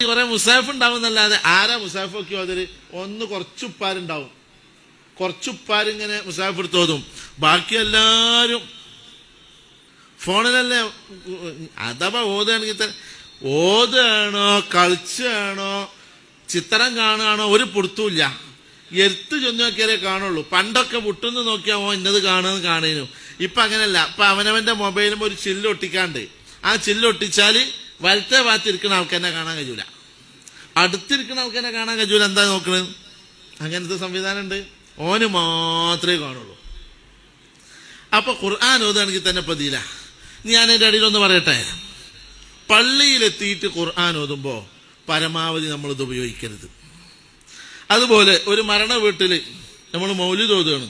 കുറെ മുസാഫ് ഉണ്ടാവും എന്നല്ലാതെ ആരാ മുസാഫ് ഒക്കെ അതില് ഒന്ന് കുറച്ചുപ്പാരുണ്ടാവും. കുറച്ചുപ്പാരിങ്ങനെ മുസാഫ് എടുത്ത് ഓതും. ബാക്കി എല്ലാരും ഫോണിലല്ലേ. അഥവാ ഓതുകയാണെങ്കിൽ ഓതുകയാണോ കളിച്ചാണോ ചിത്രം കാണുകയാണോ ഒരു പൊടുത്തുമില്ല. എരുത്ത് ചെന്ന് നോക്കിയാലേ കാണുള്ളൂ. പണ്ടൊക്കെ വിട്ടുന്ന് നോക്കിയാൽ ഇന്നത് കാണുമെന്ന് കാണേനു. ഇപ്പൊ അങ്ങനെയല്ല. ഇപ്പൊ അവനവന്റെ മൊബൈലും ഒരു ചില്ല് ഒട്ടിക്കാണ്ട് ആ ചില്ല് ഒട്ടിച്ചാല് വലത്തെ ഭാഗത്തിരിക്കുന്ന ആൾക്കാരെ കാണാൻ കഴിയൂല, അടുത്തിരിക്കുന്ന ആൾക്കാരെ കാണാൻ കഴിയൂല. എന്താ നോക്കണത്? അങ്ങനത്തെ സംവിധാനം ഉണ്ട്. ഓന് മാത്രമേ കാണുള്ളൂ. അപ്പൊ ഖുർആൻ ഓതുകയാണെങ്കിൽ തന്നെ പതിയില്ല. ഞാൻ എൻ്റെ അടിയിലൊന്ന് പറയട്ടെ. പള്ളിയിലെത്തിയിട്ട് ഖുർആൻ ഓതുമ്പോ പരമാവധി നമ്മളിത് ഉപയോഗിക്കരുത്. അതുപോലെ ഒരു മരണ വീട്ടില് നമ്മൾ മൗലിദ് ഓതുകയാണ്.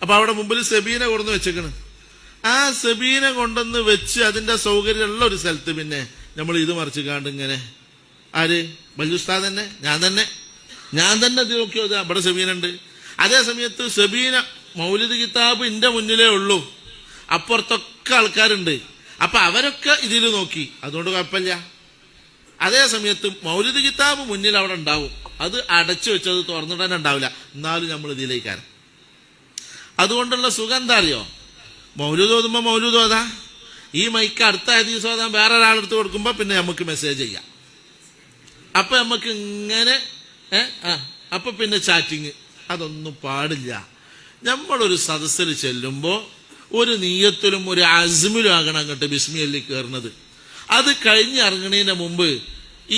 അപ്പൊ അവിടെ മുമ്പിൽ സെബീന കൊണ്ടുവന്ന് വെച്ചേക്കണ്. ആ സെബീന കൊണ്ടുവന്ന് വെച്ച് അതിന്റെ സൗകര്യമുള്ള ഒരു സ്ഥലത്ത് പിന്നെ നമ്മൾ ഇത് മറിച്ച് കാണ്ട് ഇങ്ങനെ ആര് ബല്ലുസ്താദ് തന്നെ ഞാൻ തന്നെ ഇത് നോക്കി ഓതുക. അവിടെ സെബീന ഉണ്ട്. അതേ സമയത്ത് സെബീന മൗലിദ് കിതാബ് എന്റെ മുന്നിലേ ഉള്ളൂ, അപ്പുറത്തൊക്കെ ആൾക്കാരുണ്ട്. അപ്പൊ അവരൊക്കെ ഇതിൽ നോക്കി, അതുകൊണ്ട് കുഴപ്പമില്ല. അതേ സമയത്ത് മൗലിദ് കിതാബ് മുന്നിൽ അവിടെ ഉണ്ടാവും. അത് അടച്ചു വെച്ചത് തുറന്നിട്ട് തന്നെ ഉണ്ടാവില്ല. എന്നാലും നമ്മൾ ഇതിലേക്കാണ്. അതുകൊണ്ടുള്ള സുഖം എന്താ അറിയോ? മൗലൂദ് ഓതുമ്പോ മൗലൂദ് ഓതാ, ഈ മൈക്ക് അടുത്ത ഹദീസ് ഓതാൻ വേറെ ഒരാളെടുത്ത് കൊടുക്കുമ്പോ പിന്നെ നമുക്ക് മെസ്സേജ് ചെയ്യാം. അപ്പൊ നമുക്ക് ഇങ്ങനെ അപ്പൊ പിന്നെ ചാറ്റിങ് അതൊന്നും പാടില്ല. നമ്മളൊരു സദസ്സിൽ ചെല്ലുമ്പോ ഒരു നീയത്തിലും ഒരു അസ്മിലും ആകണം അങ്ങോട്ട് ബിസ്മില്ലി കയറുന്നത്. അത് കഴിഞ്ഞിറങ്ങണതിന്റെ മുമ്പ്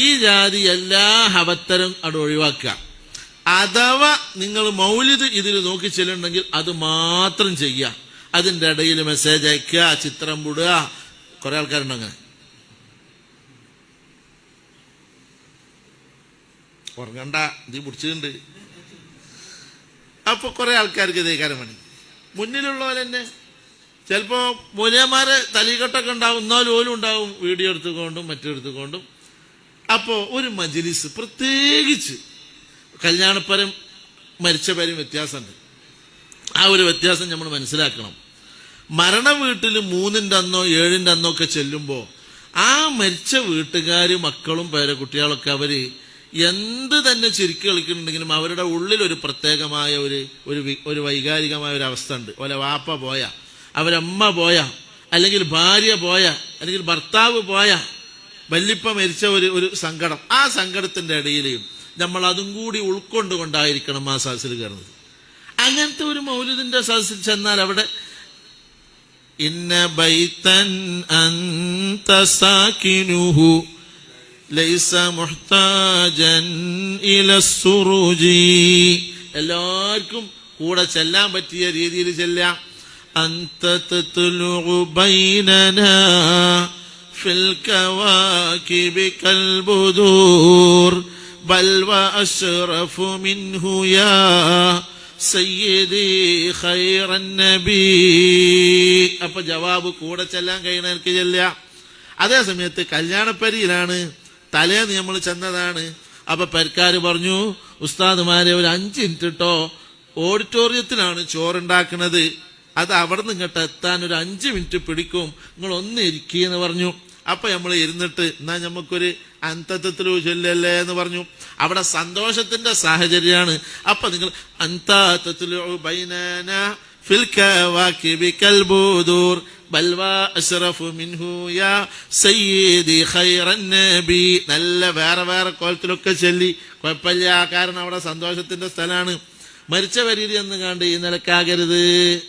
ഈ ജാതി എല്ലാ ഹവത്തരും അത് ഒഴിവാക്കുക. അഥവാ നിങ്ങൾ മൗലിദ് ഇതിൽ നോക്കി ചെല്ലുണ്ടെങ്കിൽ അത് മാത്രം ചെയ്യുക. അതിന്റെ ഇടയിൽ മെസ്സേജ് അയക്കുക, ചിത്രം വിടുക. കുറെ ആൾക്കാരുണ്ട് അങ്ങനെ. ഉറങ്ങണ്ട, ഇത് പിടിച്ചിട്ടുണ്ട്. അപ്പൊ കുറെ ആൾക്കാർക്ക് ഇതേക്കാരം പണി. മുന്നിലുള്ളവരെന്നെ ചിലപ്പോ മൂല്യന്മാരെ തലീകെട്ടൊക്കെ ഉണ്ടാവും, എന്നാലും ഓലും ഉണ്ടാവും വീഡിയോ എടുത്തുകൊണ്ടും മറ്റെടുത്തുകൊണ്ടും. അപ്പോ ഒരു മജ്ലിസ്, പ്രത്യേകിച്ച് കല്യാണപ്പരം മരിച്ചപരം വ്യത്യാസമുണ്ട്. ആ ഒരു വ്യത്യാസം നമ്മൾ മനസ്സിലാക്കണം. മരണ വീട്ടിൽ 3-ന്റെ അന്നോ 7-ന്റെ അന്നോ ഒക്കെ ചെല്ലുമ്പോ ആ മരിച്ച വീട്ടുകാര് മക്കളും പേരക്കുട്ടികളൊക്കെ അവര് എന്ത് തന്നെ ചിരിക്ക് കളിക്കുന്നുണ്ടെങ്കിലും അവരുടെ ഉള്ളിൽ ഒരു പ്രത്യേകമായ ഒരു വൈകാരികമായ ഒരു അവസ്ഥ ഉണ്ട്. ഓലെ വാപ്പ പോയ, അവരമ്മ പോയ, അല്ലെങ്കിൽ ഭാര്യ പോയ, അല്ലെങ്കിൽ ഭർത്താവ് പോയ, വല്ലിപ്പ മരിച്ച ഒരു സങ്കടം. ആ സങ്കടത്തിന്റെ ഇടയിൽ നമ്മൾ അതും കൂടി ഉൾക്കൊണ്ടുകൊണ്ടായിരിക്കണം ആ സദസ്സിൽ കയറുന്നത്. അങ്ങനത്തെ ഒരു മൗലിദിന്റെ സദസ്സിൽ ചെന്നാൽ അവിടെ ഇന്ന ബൈതൻ അൻത സാകിനുഹു ലൈസ മുഹ്താജൻ ഇലസ്സുറുജി, എല്ലാവർക്കും കൂടെ ചെല്ലാൻ പറ്റിയ രീതിയിൽ ചെല്ലാം. അൻത തത്ലുഉ ബൈനനാ ഫിൽ കവാകിബി കൽബുദൂർ ബൽ വഅശ്റഫു മിൻഹു യാ സയ്യിദി ഖൈറൻ നബി. അപ്പൊ ജവാബ് കൂടെ ചെല്ലാൻ കഴിയണവർക്ക് ചെല്ലാം. അതേ സമയത്ത് കല്യാണപ്പരിയിലാണ്, തലേന്ന് നമ്മൾ ചെന്നതാണ്. അപ്പൊ പെരക്കാര് പറഞ്ഞു, ഉസ്താദുമാരെ ഒരു 5 മിനിറ്റ് ഇട്ടോ, ഓഡിറ്റോറിയത്തിലാണ് ചോറുണ്ടാക്കുന്നത്, അത് അവിടെ നിന്ന് ഇങ്ങോട്ട് എത്താൻ ഒരു 5 മിനിറ്റ് പിടിക്കും, നിങ്ങൾ ഒന്ന് ഇരിക്കുകയെന്ന് പറഞ്ഞു. അപ്പൊ നമ്മൾ ഇരുന്നിട്ട് എന്നാ നമുക്കൊരു അന്തത്വത്തിൽ ചൊല്ലല്ലേ എന്ന് പറഞ്ഞു. അവിടെ സന്തോഷത്തിന്റെ സാഹചര്യമാണ്. അപ്പൊ നിങ്ങൾ അന്തത്വത്തിലു ബൈനനാ ഫിൽ കവാകിബി കൽബുദൂർ ബൽ വഅശ്റഫു മിൻഹു യാ സയ്യിദി ഖൈറൻ നബി, നല്ല വേറെ വേറെ കോലത്തിലൊക്കെ ചൊല്ലി കുഴപ്പമില്ല. കാരണം അവിടെ സന്തോഷത്തിന്റെ സ്ഥലമാണ്. മരിച്ച വരീതി എന്ന് കണ്ട് ഈ നിലക്കാകരുത്.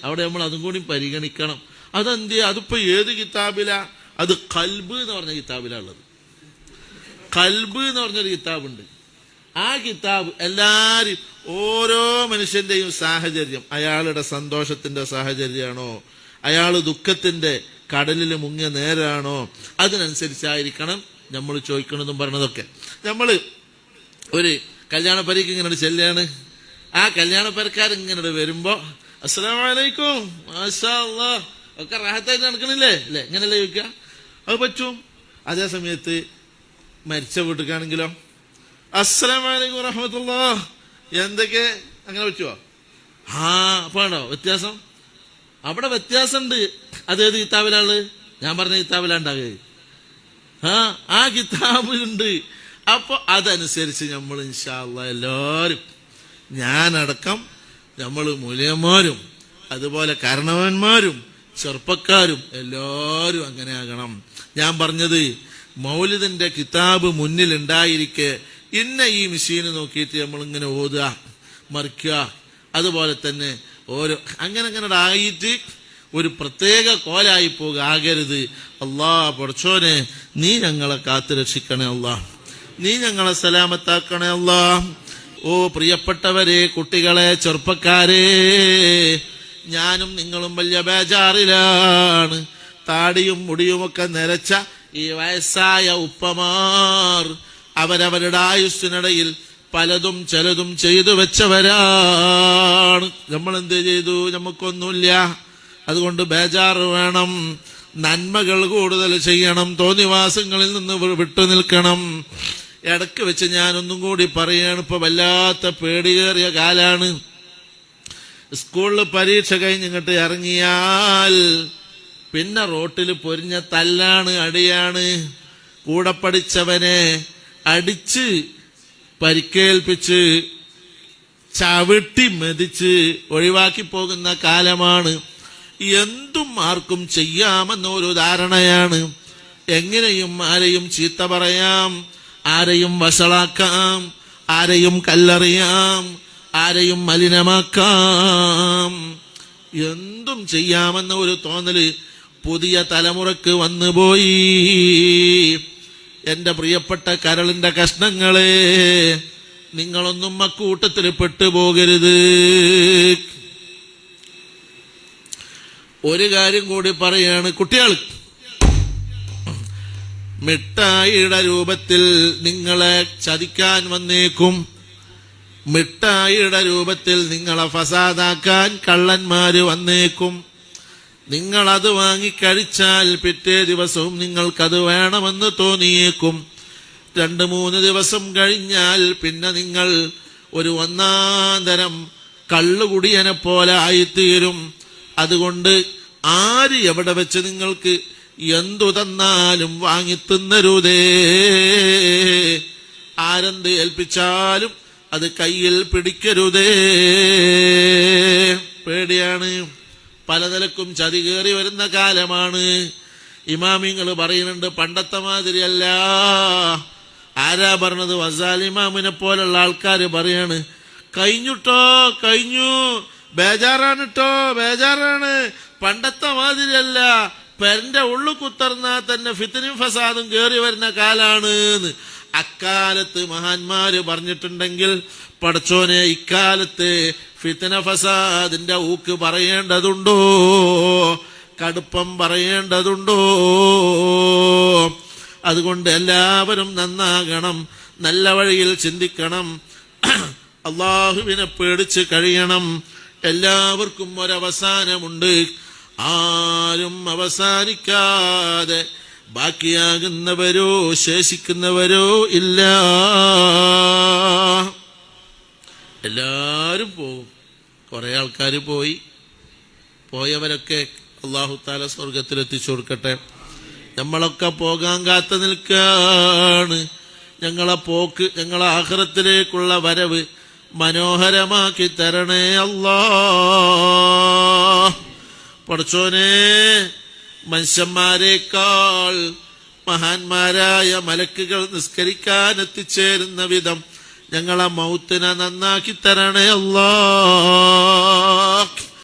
അവിടെ നമ്മൾ അതും കൂടി പരിഗണിക്കണം. അതെന്ത്? അതിപ്പോ ഏത് കിതാബിലാ? അത് ഖൽബ് എന്ന് പറഞ്ഞ കിതാബിലുള്ളത്. ഖൽബ് എന്ന് പറഞ്ഞൊരു കിതാബുണ്ട്. ആ കിതാബ് എല്ലാരും ഓരോ മനുഷ്യന്റെയും സാഹചര്യം, അയാളുടെ സന്തോഷത്തിന്റെ സാഹചര്യമാണോ, അയാൾ ദുഃഖത്തിന്റെ കടലിൽ മുങ്ങിയ നേരാണോ, അതിനനുസരിച്ചായിരിക്കണം നമ്മൾ ചോദിക്കണതും പറഞ്ഞതൊക്കെ. നമ്മള് ഒരു കല്യാണപ്പരയ്ക്ക് ഇങ്ങനെ ചെല്ലുകയാണ്. ആ കല്യാണപ്പരക്കാരിങ്ങനെ വരുമ്പോ അസ്സലാമു അലൈക്കും മാഷാ അല്ലാഹ് ഒക്കെ റാഹത്തായിട്ട് നടക്കണില്ലേ അല്ലെ, ഇങ്ങനല്ലേ ചോദിക്കുക. അത് പറ്റും. അതേ സമയത്ത് മരിച്ച വീട്ടിലാണെങ്കിലോ അസ്സലാമു അലൈക്കും വറഹ്മത്തുള്ളാഹ് എന്തൊക്കെ, അങ്ങനെ പറ്റുമോ? അപ്പൊ ആണോ വ്യത്യാസം? അവിടെ വ്യത്യാസമുണ്ട്. അതേത് കിതാബിലാണ്? ഞാൻ പറഞ്ഞ കിതാബിലാ ഉണ്ടാകുക. ആ കിതാബിലുണ്ട്. അപ്പൊ അതനുസരിച്ച് നമ്മൾ ഇൻഷാ അല്ലാഹ് എല്ലാവരും, ഞാനടക്കം, നമ്മൾ മൂല്യന്മാരും അതുപോലെ കാരണവന്മാരും ചെറുപ്പക്കാരും എല്ലാവരും അങ്ങനെ ആകണം. ഞാൻ പറഞ്ഞത് മൗലിദിന്റെ കിതാബ് മുന്നിൽ ഉണ്ടായിരിക്കെ ഇന്ന ഈ മെഷീന് നോക്കിയിട്ട് നമ്മളിങ്ങനെ ഓതുക മറിക്കുക, അതുപോലെ തന്നെ ഓരോ അങ്ങനെ ആയിട്ട് ഒരു പ്രത്യേക കോലായി ആകരുത്. അല്ലാ പടച്ചോനെ, നീ ഞങ്ങളെ കാത്തു രക്ഷിക്കണേ അല്ലാ, നീ ഞങ്ങളെ സലാമത്താക്കണേ അല്ലാ. ഓ പ്രിയപ്പെട്ടവരെ, കുട്ടികളെ, ചെറുപ്പക്കാരെ, ഞാനും നിങ്ങളും വലിയ ബേജാറിലാണ്. താടിയും മുടിയുമൊക്കെ നിരച്ച ഈ വയസ്സായ ഉപ്പമാർ അവരവരുടെ ആയുസ്സിനിടയിൽ പലതും ചിലതും ചെയ്തു വെച്ചവരാണ്. നമ്മൾ എന്ത് ചെയ്തു? നമുക്കൊന്നുമില്ല. അതുകൊണ്ട് ബേജാറ് വേണം. നന്മകൾ കൂടുതൽ ചെയ്യണം, തോന്നിവാസങ്ങളിൽ നിന്ന് വിട്ടുനിൽക്കണം. ഇടയ്ക്ക് വെച്ച് ഞാനൊന്നും കൂടി പറയാണ്, ഇപ്പൊ വല്ലാത്ത പേടിയേറിയ കാലാണ്. സ്കൂളിൽ പരീക്ഷ കഴിഞ്ഞിങ്ങോട്ട് ഇറങ്ങിയാൽ പിന്നെ റോട്ടിൽ പൊരിഞ്ഞ തല്ലാണ്, അടിയാണ്. കൂടെ പഠിച്ചവനെ അടിച്ച് പരിക്കേൽപ്പിച്ച് ചവിട്ടി മെതിച്ച് ഒഴിവാക്കി പോകുന്ന കാലമാണ്. എന്തും ആർക്കും ചെയ്യാമെന്നൊരു ധാരണയാണ്. എങ്ങനെയും ആരെയും ചീത്ത പറയാം, ആരെയും വഷളാക്കാം, ആരെയും കല്ലെറിയാം, ആരെയും മലിനമാക്കാം, എന്തും ചെയ്യാമെന്ന ഒരു തോന്നല് പുതിയ തലമുറക്ക് വന്നുപോയി. എന്റെ പ്രിയപ്പെട്ട കരളിന്റെ കഷ്ണങ്ങളെ, നിങ്ങളൊന്നും അക്കൂട്ടത്തിൽ പെട്ടുപോകരുത്. ഒരു കാര്യം കൂടി പറയാണ്, കുട്ടികൾ, മിഠായിയുടെ രൂപത്തിൽ നിങ്ങളെ ചതിക്കാൻ വന്നേക്കും. മിഠായിയുടെ രൂപത്തിൽ നിങ്ങളെ ഫസാദാക്കാൻ കള്ളന്മാര് വന്നേക്കും. നിങ്ങളത് വാങ്ങിക്കഴിച്ചാൽ പിറ്റേ ദിവസവും നിങ്ങൾക്കത് വേണമെന്ന് തോന്നിയേക്കും. 2-3 ദിവസം കഴിഞ്ഞാൽ പിന്നെ നിങ്ങൾ ഒരു ഒന്നാന്തരം കള്ളുകുടിയനെ പോലെ ആയിത്തീരും. അതുകൊണ്ട് ആര് എവിടെ വെച്ച് നിങ്ങൾക്ക് എന്തു തന്നാലും വാങ്ങിത്തിന്നരുതേ. ആരെന്ത് ഏൽപ്പിച്ചാലും അത് കയ്യിൽ പിടിക്കരുതേ. പേടിയാണ്. പലതലക്കും ചതി കയറി വരുന്ന കാലമാണ്. ഇമാമിങ്ങൾ പറയുന്നുണ്ട്, പണ്ടത്തെ മാതിരിയല്ല. ആരാ പറഞ്ഞത്? വസാലിമാമിനെ പോലുള്ള ആൾക്കാർ പറയാണ്, കഴിഞ്ഞുട്ടോ, കഴിഞ്ഞു, ബേജാറാണ് ട്ടോ, ബേജാറാണ്, പണ്ടത്തെ മാതിരിയല്ല, പെരന്റെ ഉള്ളു കുത്തർന്നാ തന്നെ ഫിത്നയും ഫസാദും കയറി വരുന്ന കാലാണ്. അക്കാലത്ത് മഹാന്മാര് പറഞ്ഞിട്ടുണ്ടെങ്കിൽ പടച്ചോനെ, ഇക്കാലത്ത് ഫിത്ന ഫസാദിന്റെ ഊക്ക് പറയേണ്ടതുണ്ടോ? കടുപ്പം പറയേണ്ടതുണ്ടോ? അതുകൊണ്ട് എല്ലാവരും നന്നാകണം, നല്ല വഴിയിൽ ചിന്തിക്കണം, അള്ളാഹുവിനെ പേടിച്ച് കഴിയണം. എല്ലാവർക്കും ഒരവസാനമുണ്ട്. ആരും അവസാനിക്കാതെ ബാക്കിയാകുന്നവരോ ശേഷിക്കുന്നവരോ ഇല്ല. എല്ലാരും പോകും. കുറെ ആൾക്കാർ പോയവരൊക്കെ അല്ലാഹു തആല സ്വർഗത്തിലെത്തിച്ചു കൊടുക്കട്ടെ. നമ്മളൊക്കെ പോകാൻ കാത്തു നിൽക്കാണ്. ഞങ്ങളെ പോക്ക്, ഞങ്ങളെ ആഖിറത്തിലേക്കുള്ള വരവ് മനോഹരമാക്കി തരണേ അല്ലാ. പടച്ചോനെ, മനുഷ്യന്മാരെക്കാൾ മഹാന്മാരായ മലക്കുകൾ നിസ്കരിക്കാൻ എത്തിച്ചേരുന്ന വിധം ഞങ്ങളെ മൗത്തിനെ നന്നാക്കി തരണേ അല്ലാ.